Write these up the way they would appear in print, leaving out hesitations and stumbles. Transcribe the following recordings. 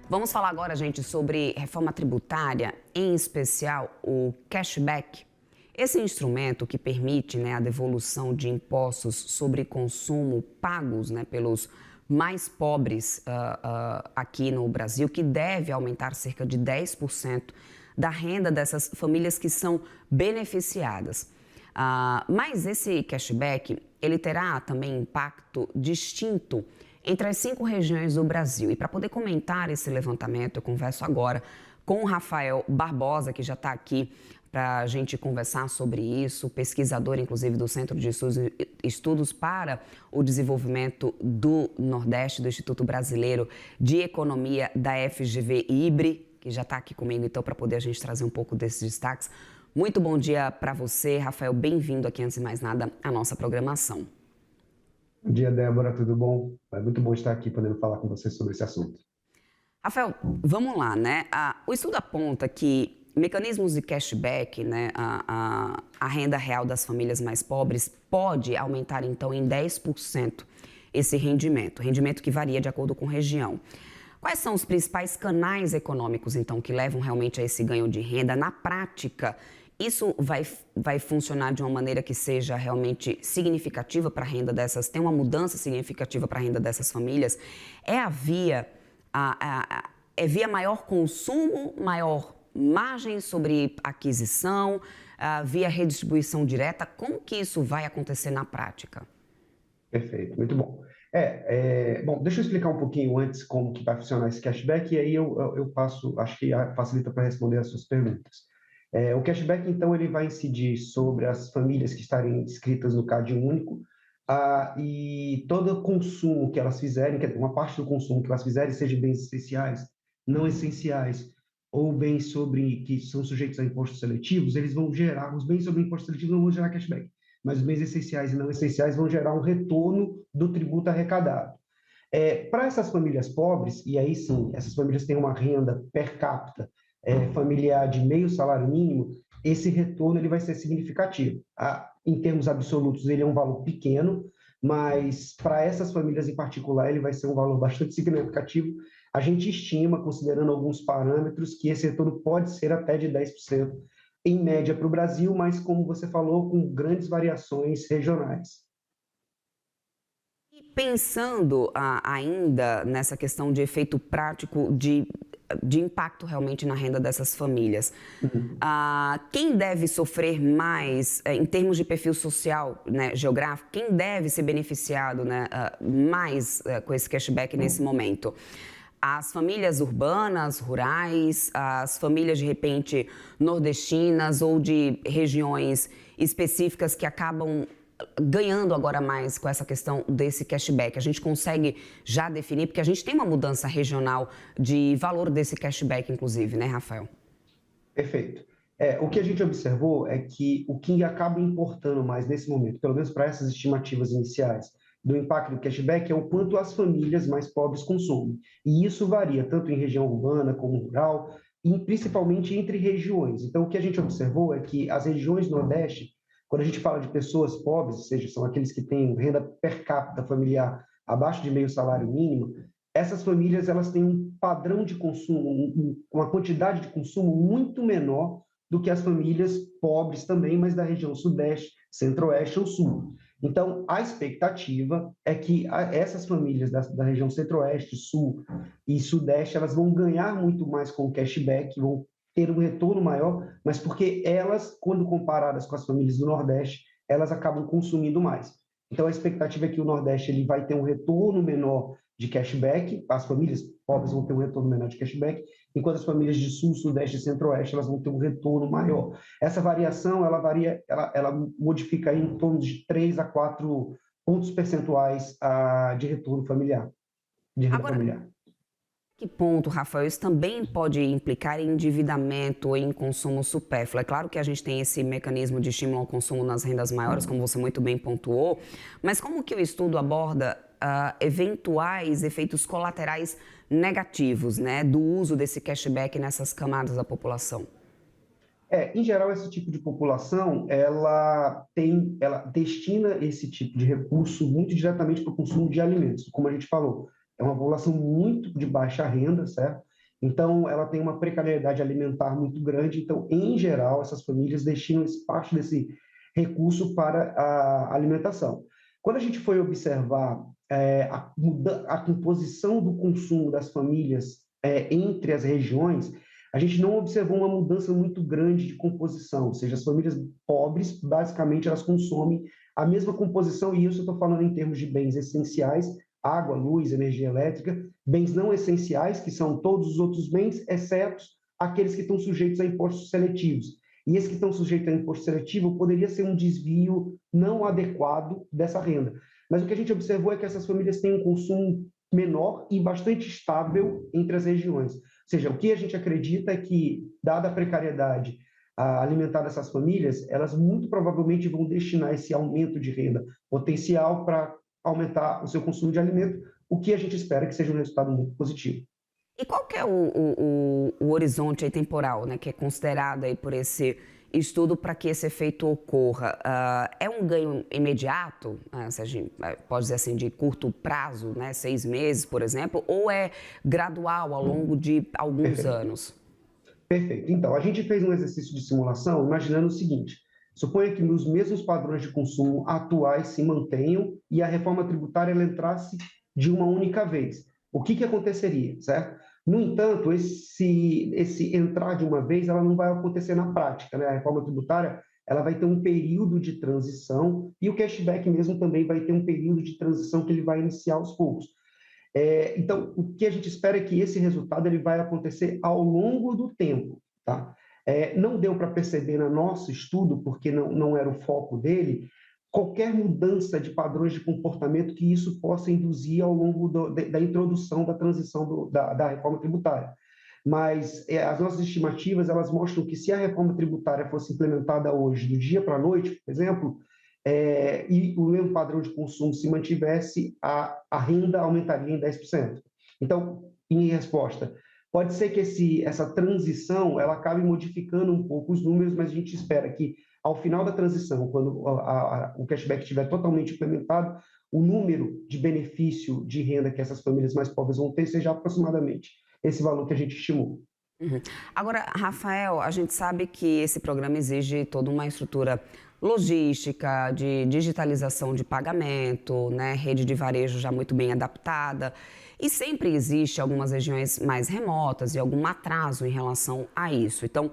Vamos falar agora, gente, sobre reforma tributária, em especial o cashback. Esse instrumento que permite, a devolução de impostos sobre consumo pagos, pelos mais pobres aqui no Brasil, que deve aumentar cerca de 10% da renda dessas famílias que são beneficiadas. Mas esse cashback, ele terá também impacto distinto entre as 5 regiões do Brasil. E para poder comentar esse levantamento, eu converso agora com o Rafael Barbosa, que já está aqui para a gente conversar sobre isso, pesquisador, inclusive, do Centro de Estudos para o Desenvolvimento do Nordeste, do Instituto Brasileiro de Economia da FGV IBRE, que já está aqui comigo, então, para poder a gente trazer um pouco desses destaques. Muito bom dia para você, Rafael. Bem-vindo aqui, antes de mais nada, à nossa programação. Bom dia, Débora, tudo bom? É muito bom estar aqui podendo falar com você sobre esse assunto. Rafael, vamos lá, o estudo aponta que mecanismos de cashback, a renda real das famílias mais pobres pode aumentar, então, em 10% esse rendimento que varia de acordo com região. Quais são os principais canais econômicos, então, que levam realmente a esse ganho de renda? Na prática, isso vai funcionar de uma maneira que seja realmente significativa para a renda dessas, tem uma mudança significativa para a renda dessas famílias? É via maior consumo, maior margem sobre aquisição, via redistribuição direta? Como que isso vai acontecer na prática? Perfeito, muito bom. Bom, deixa eu explicar um pouquinho antes como que vai funcionar esse cashback e aí eu passo, acho que facilita para responder as suas perguntas. O cashback, então, ele vai incidir sobre as famílias que estarem inscritas no CAD único, e todo o consumo que elas fizerem, uma parte do consumo que elas fizerem, seja bens essenciais, não essenciais, ou bens que são sujeitos a impostos seletivos, eles vão gerar, os bens sobre impostos seletivos não vão gerar cashback, mas os bens essenciais e não essenciais vão gerar um retorno do tributo arrecadado. Para essas famílias pobres, e aí sim, essas famílias têm uma renda per capita familiar de meio salário mínimo, esse retorno ele vai ser significativo. Em termos absolutos, ele é um valor pequeno, mas para essas famílias em particular, ele vai ser um valor bastante significativo. A gente estima, considerando alguns parâmetros, que esse retorno pode ser até de 10%, em média para o Brasil, mas, como você falou, com grandes variações regionais. E pensando ainda nessa questão de efeito prático de impacto realmente na renda dessas famílias, Uhum. quem deve sofrer mais em termos de perfil social, geográfico, quem deve ser beneficiado mais com esse cashback nesse momento? As famílias urbanas, rurais, as famílias de repente nordestinas ou de regiões específicas que acabam ganhando agora mais com essa questão desse cashback? A gente consegue já definir, porque a gente tem uma mudança regional de valor desse cashback, inclusive, Rafael? Perfeito. O que a gente observou é que o que acaba importando mais nesse momento, pelo menos para essas estimativas iniciais, do impacto do cashback é o quanto as famílias mais pobres consomem. E isso varia tanto em região urbana como rural, e principalmente entre regiões. Então, o que a gente observou é que as regiões Nordeste, quando a gente fala de pessoas pobres, ou seja, são aqueles que têm renda per capita familiar abaixo de meio salário mínimo, essas famílias elas têm um padrão de consumo, uma quantidade de consumo muito menor do que as famílias pobres também, mas da região Sudeste, Centro-Oeste ou Sul. Então, a expectativa é que essas famílias da região Centro-Oeste, Sul e Sudeste, elas vão ganhar muito mais com o cashback, vão ter um retorno maior, mas porque elas, quando comparadas com as famílias do Nordeste, elas acabam consumindo mais. Então, a expectativa é que o Nordeste ele vai ter um retorno menor de cashback, as famílias pobres vão ter um retorno menor de cashback, enquanto as famílias de Sul, Sudeste e Centro-Oeste elas vão ter um retorno maior. Essa variação, ela modifica aí em torno de 3 a 4 pontos percentuais de retorno familiar, de renda Agora, familiar. que ponto, Rafael, isso também pode implicar em endividamento ou em consumo supérfluo? É claro que a gente tem esse mecanismo de estímulo ao consumo nas rendas maiores, como você muito bem pontuou, mas como que o estudo aborda eventuais efeitos colaterais negativos, do uso desse cashback nessas camadas da população? Em geral, esse tipo de população, ela destina esse tipo de recurso muito diretamente para o consumo de alimentos, como a gente falou. É uma população muito de baixa renda, certo? Então, ela tem uma precariedade alimentar muito grande. Então, em geral, essas famílias destinam parte desse recurso para a alimentação. Quando a gente foi observar a composição do consumo das famílias entre as regiões, a gente não observou uma mudança muito grande de composição, ou seja, as famílias pobres, basicamente, elas consomem a mesma composição, e isso eu estou falando em termos de bens essenciais, água, luz, energia elétrica, bens não essenciais, que são todos os outros bens, exceto aqueles que estão sujeitos a impostos seletivos. E esse que estão sujeitos a imposto seletivo poderia ser um desvio não adequado dessa renda. Mas o que a gente observou é que essas famílias têm um consumo menor e bastante estável entre as regiões. Ou seja, o que a gente acredita é que, dada a precariedade alimentar dessas famílias, elas muito provavelmente vão destinar esse aumento de renda potencial para aumentar o seu consumo de alimento, o que a gente espera que seja um resultado muito positivo. E qual que é o horizonte aí temporal, né, que é considerado aí por esse estudo para que esse efeito ocorra? É um ganho imediato, se a gente pode dizer assim, de curto prazo, né, 6 meses, por exemplo, ou é gradual ao longo de alguns Perfeito. anos? Perfeito. Então, a gente fez um exercício de simulação imaginando o seguinte: suponha que os mesmos padrões de consumo atuais se mantenham e a reforma tributária ela entrasse de uma única vez. O que aconteceria, certo? No entanto, esse entrar de uma vez, ela não vai acontecer na prática, né? A reforma tributária, ela vai ter um período de transição e o cashback mesmo também vai ter um período de transição que ele vai iniciar aos poucos. Então, o que a gente espera é que esse resultado ele vai acontecer ao longo do tempo. Tá? Não deu para perceber no nosso estudo, porque não era o foco dele, qualquer mudança de padrões de comportamento que isso possa induzir ao longo da introdução da transição da reforma tributária. Mas as nossas estimativas elas mostram que se a reforma tributária fosse implementada hoje, do dia para a noite, por exemplo, e o mesmo padrão de consumo se mantivesse, a renda aumentaria em 10%. Então, em resposta, pode ser que essa transição ela acabe modificando um pouco os números, mas a gente espera que, ao final da transição, quando o cashback estiver totalmente implementado, o número de benefício de renda que essas famílias mais pobres vão ter seja aproximadamente esse valor que a gente estimou. Uhum. Agora, Rafael, a gente sabe que esse programa exige toda uma estrutura logística, de digitalização de pagamento, né, rede de varejo já muito bem adaptada. E sempre existe algumas regiões mais remotas e algum atraso em relação a isso. Então,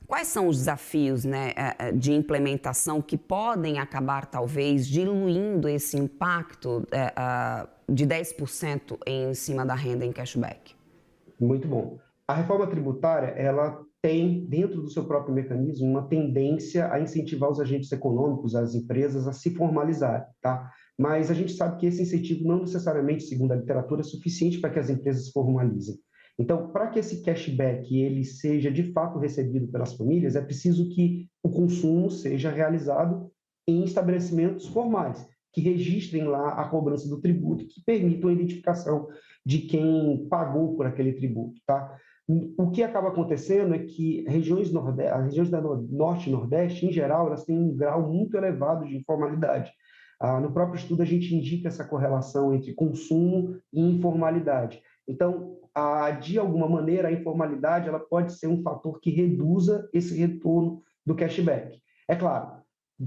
quais são os desafios, né, de implementação que podem acabar, talvez, diluindo esse impacto de 10% em cima da renda em cashback? Muito bom. A reforma tributária, ela tem, dentro do seu próprio mecanismo, uma tendência a incentivar os agentes econômicos, as empresas, a se formalizarem, tá? Mas a gente sabe que esse incentivo não necessariamente, segundo a literatura, é suficiente para que as empresas se formalizem. Então, para que esse cashback ele seja de fato recebido pelas famílias, é preciso que o consumo seja realizado em estabelecimentos formais, que registrem lá a cobrança do tributo, que permitam a identificação de quem pagou por aquele tributo, tá? O que acaba acontecendo é que as regiões da Norte e Nordeste, em geral, elas têm um grau muito elevado de informalidade. No próprio estudo, a gente indica essa correlação entre consumo e informalidade. Então, de alguma maneira, a informalidade ela pode ser um fator que reduza esse retorno do cashback. É claro,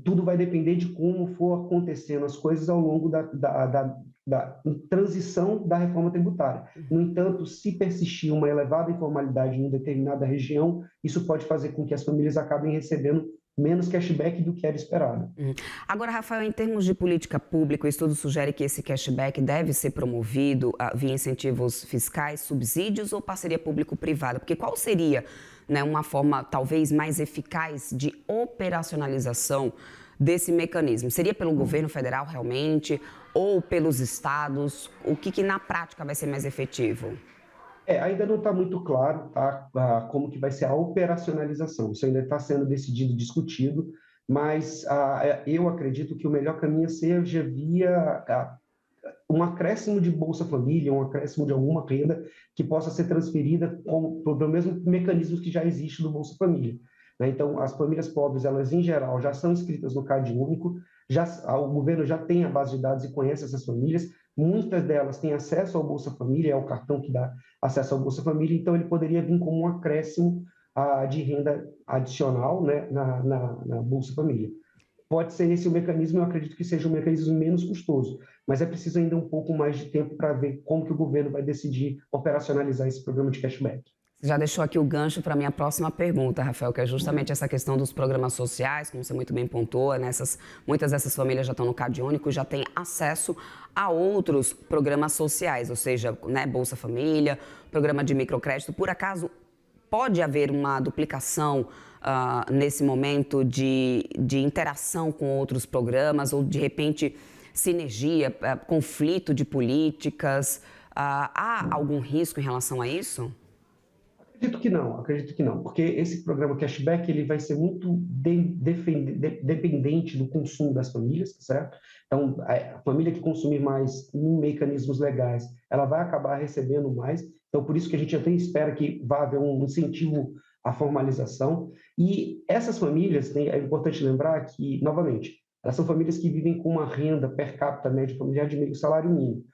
tudo vai depender de como for acontecendo as coisas ao longo da transição da reforma tributária. No entanto, se persistir uma elevada informalidade em determinada região, isso pode fazer com que as famílias acabem recebendo menos cashback do que era esperado. Agora, Rafael, em termos de política pública, o estudo sugere que esse cashback deve ser promovido via incentivos fiscais, subsídios ou parceria público-privada? Porque qual seria, né, uma forma talvez mais eficaz de operacionalização desse mecanismo? Seria pelo governo federal realmente ou pelos estados? O que na prática vai ser mais efetivo? Ainda não está muito claro, tá, como que vai ser a operacionalização. Isso ainda está sendo decidido e discutido, mas eu acredito que o melhor caminho seja via um acréscimo de Bolsa Família, um acréscimo de alguma renda que possa ser transferida pelo mesmo mecanismo que já existe do Bolsa Família. Né? Então, as famílias pobres, elas em geral já são inscritas no CAD único, o governo já tem a base de dados e conhece essas famílias, muitas delas têm acesso ao Bolsa Família, é o cartão que dá acesso ao Bolsa Família, então ele poderia vir como um acréscimo de renda adicional, né, na Bolsa Família. Pode ser esse o mecanismo, eu acredito que seja um mecanismo menos custoso, mas é preciso ainda um pouco mais de tempo para ver como que o governo vai decidir operacionalizar esse programa de cashback. Você já deixou aqui o gancho para a minha próxima pergunta, Rafael, que é justamente essa questão dos programas sociais, como você muito bem pontuou, né? Muitas dessas famílias já estão no Cade Único e já têm acesso a outros programas sociais, ou seja, né, Bolsa Família, programa de microcrédito. Por acaso, pode haver uma duplicação nesse momento de interação com outros programas ou, de repente, sinergia, conflito de políticas? Há algum risco em relação a isso? Acredito que não, porque esse programa cashback ele vai ser muito dependente do consumo das famílias, certo? Então, a família que consumir mais em mecanismos legais, ela vai acabar recebendo mais. Então, por isso que a gente até espera que vá haver um incentivo à formalização. E essas famílias, é importante lembrar que, novamente, elas são famílias que vivem com uma renda per capita média familiar de meio salário mínimo.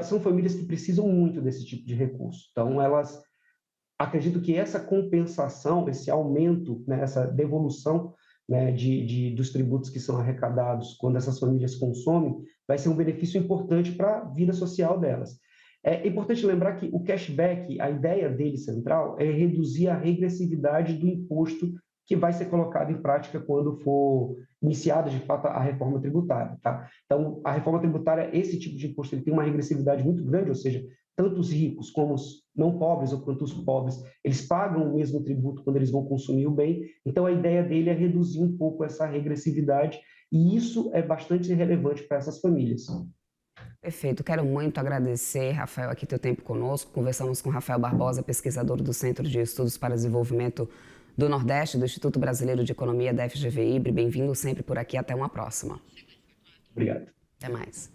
São famílias que precisam muito desse tipo de recurso. Então, acredito que essa compensação, esse aumento, né, essa devolução, né, dos tributos que são arrecadados quando essas famílias consomem, vai ser um benefício importante para a vida social delas. É importante lembrar que o cashback, a ideia dele central é reduzir a regressividade do imposto que vai ser colocado em prática quando for iniciada, de fato, a reforma tributária. Tá? Então, a reforma tributária, esse tipo de imposto, ele tem uma regressividade muito grande, ou seja, tanto os ricos como os não pobres ou quanto os pobres, eles pagam o mesmo tributo quando eles vão consumir o bem. Então, a ideia dele é reduzir um pouco essa regressividade e isso é bastante relevante para essas famílias. Perfeito. Quero muito agradecer, Rafael, aqui teu tempo conosco. Conversamos com Rafael Barbosa, pesquisador do Centro de Estudos para Desenvolvimento do Nordeste, do Instituto Brasileiro de Economia da FGV IBRE. Bem-vindo sempre por aqui. Até uma próxima. Obrigado. Até mais.